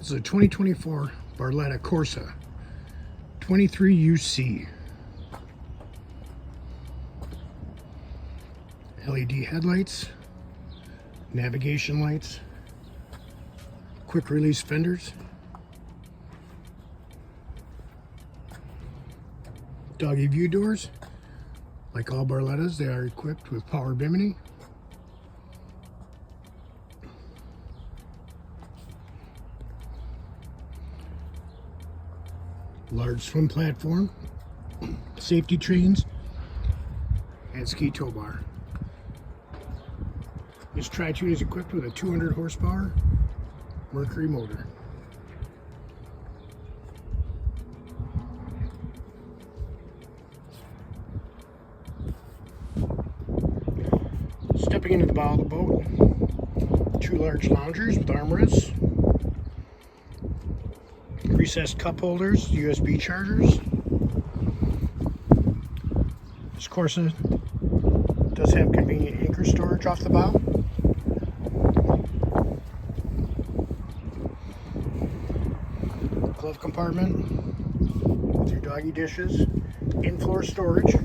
This is a 2024 Barletta Corsa 23UC. LED headlights, navigation lights, quick release fenders, doggy view doors. Like all Barlettas, they are equipped with power bimini. Large swim platform, safety trains, and ski tow bar. This Tri-Toon is equipped with a 200 horsepower Mercury motor. Stepping into the bow of the boat, two large loungers with armrests, recessed cup holders, USB chargers. This Corsa does have convenient anchor storage off the bow. Glove compartment with your doggy dishes, in-floor storage.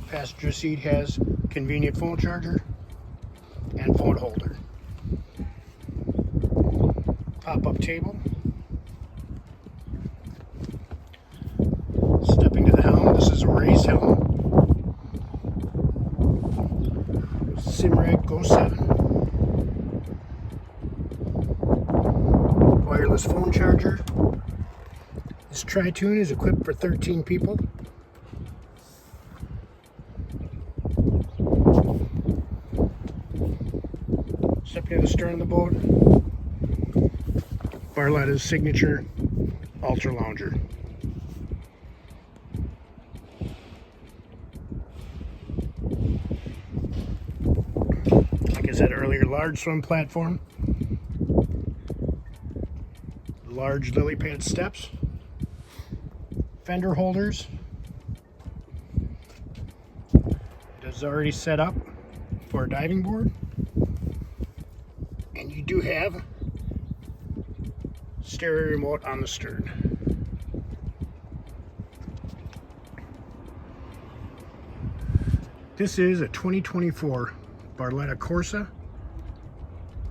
Passenger seat has convenient phone charger and phone holder. Pop-up table. Stepping to the helm, this is a race helm. Simrad Go 7. Wireless phone charger. This Tri-Toon is equipped for 13 people. Stepping to the stern of the boat, Barletta's signature Ultra Lounger. Like I said earlier, large swim platform, large lily pad steps, fender holders. It is already set up for a diving board, and you do have stereo remote on the stern. This is a 2024 Barletta Corsa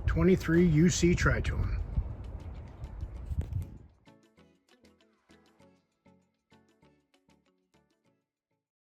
23UC Tri-Toon.